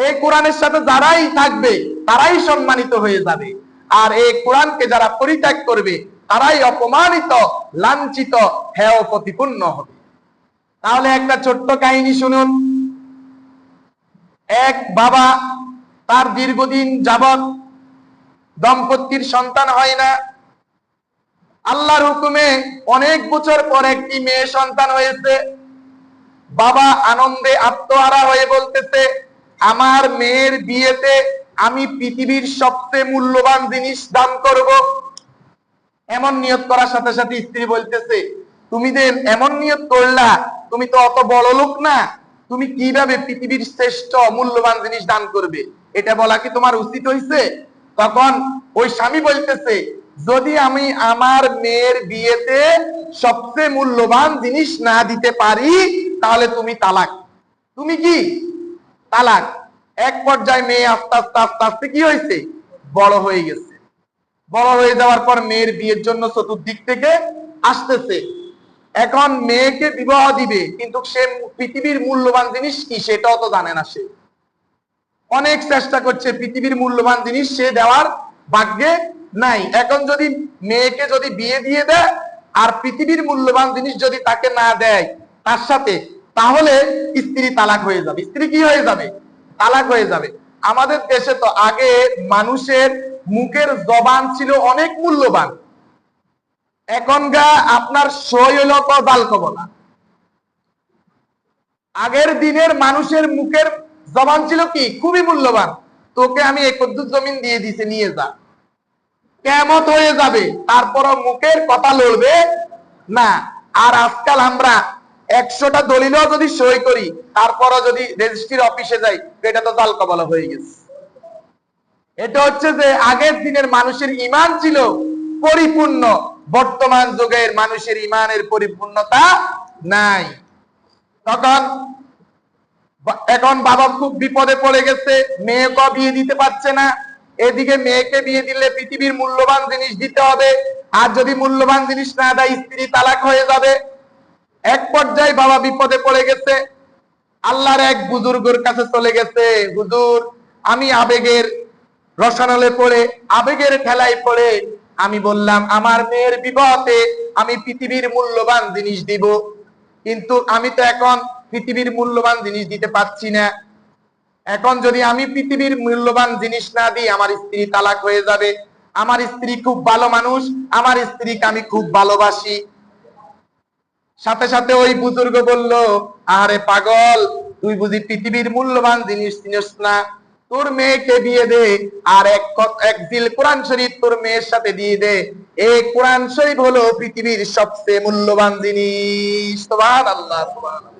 এই কোরআনের সাথে যারাই থাকবে তারাই সম্মানিত হয়ে যাবে, আর এই কোরআনকে যারা পরিত্যাগ করবে তারাই অপমানিত, লাঞ্ছিত, হেয় প্রতিপন্ন হবে। তাহলে একটা ছোট্ট কাহিনী শুনুন। এক বাবা, তার দীর্ঘদিন যাবৎ দম্পতির সন্তান হয় না। আল্লাহর হুকুমে অনেক বছর পর একটি মেয়ে সন্তান হয়েছে। বাবা আনন্দে আত্মহারা হয়ে বলতেছে, আমার মেয়ের বিয়েতে আমি পৃথিবীর সবচেয়ে মূল্যবান জিনিস দান করব। এমন নিয়ত করার সাথে সাথে স্ত্রী বলতেছে, তুমি যে এমন নিয়ত করলা, তুমি তো অত বড় লোক না, তুমি কিভাবে পৃথিবীর শ্রেষ্ঠ মূল্যবান জিনিস দান করবে? এটা বলা কি তোমার উচিত হয়েছে? তখন ওই স্বামী বলতেছে, যদি আমি আমার মেয়ের বিয়েতে সবচেয়ে মূল্যবান জিনিস না দিতে পারি তাহলে তুমি তালাক। তুমি কি তালাক। এক পর্যায়ে মেয়ে আস্তে আস্তে আস্তে আস্তে কি হয়েছে, বড় হয়ে গেছে। বড় হয়ে যাওয়ার পর মেয়ের বিয়ের জন্য চতুর্দিক থেকে আসতেছে। এখন মেয়েকে বিবাহ দিবে, কিন্তু সে পৃথিবীর মূল্যবান জিনিস কি সেটাও তো জানে না। সে অনেক চেষ্টা করছে, পৃথিবীর মূল্যবান জিনিস সে দেওয়ার ভাগ্যে নাই। এখন যদি মেয়েকে যদি বিয়ে দিয়ে দেয় আর পৃথিবীর মূল্যবান জিনিস যদি তাকে না দেয় তার সাথে, তাহলে স্ত্রী তালাক হয়ে যাবে। স্ত্রী কি হয়ে যাবে? তালাক হয়ে যাবে। আমাদের দেশে তো আগে মানুষের মুখের জবান ছিল অনেক মূল্যবান। এখনকার আপনার সই হলো তো জাল কবলা। আগের দিনের মানুষের মুখের জবান ছিল কি খুবই মূল্যবান। তোকে আমি 1 জমিন দিয়ে দিছে, নিয়ে যা। কিয়ামত হয়ে যাবে, তারপরও মুখের কথা লড়বে না। আর আজকাল আমরা 100টা দলিলও যদি সই করি, তারপরও যদি রেজিস্ট্রির অফিসে যাই, এটা তো জাল কবলা হয়ে গেছে। এটা হচ্ছে যে আগের দিনের মানুষের ঈমান ছিল পরিপূর্ণ, বর্তমান যুগের মানুষের ঈমানের পরিপূর্ণতা নাই। এখন বাবা খুব বিপদে পড়ে গেছে, মেয়েকে বিয়ে দিতে পারছে না। এদিকে মেয়েকে বিয়ে দিলে পৃথিবীর মূল্যবান জিনিস দিতে হবে, আর যদি মূল্যবান জিনিস না দেয় স্ত্রী তালাক হয়ে যাবে। এক পর্যায়ে বাবা বিপদে পড়ে গেছে, আল্লাহর এক বুজুর্গের কাছে চলে গেছে। হুজুর, আমি আবেগের রসানলে পড়ে, আবেগের ঠেলায় পড়ে আমি বললাম আমার মেয়ের বিবাহতে আমি পৃথিবীর মূল্যবান জিনিস দিব, কিন্তু আমি তো এখন পৃথিবীর মূল্যবান জিনিস দিতে পারছি না। এখন যদি আমি পৃথিবীর মূল্যবান জিনিস না দিই আমার স্ত্রী তালাক হয়ে যাবে। আমার স্ত্রী খুব ভালো মানুষ, আমার স্ত্রীকে আমি খুব ভালোবাসি। সাথে সাথে ওই বুজুর্গ বলল, আরে পাগল, তুই বুঝি পৃথিবীর মূল্যবান জিনিস চিনিস না? তোর মেয়েকে বিয়ে দে, আর এক জিল কোরআন শরীফ তোর মেয়ের সাথে দিয়ে দে। এই কোরআন শরীফ হলো পৃথিবীর সবচেয়ে মূল্যবান জিনিস। সুবহানাল্লাহ, সুবহানাল্লাহ।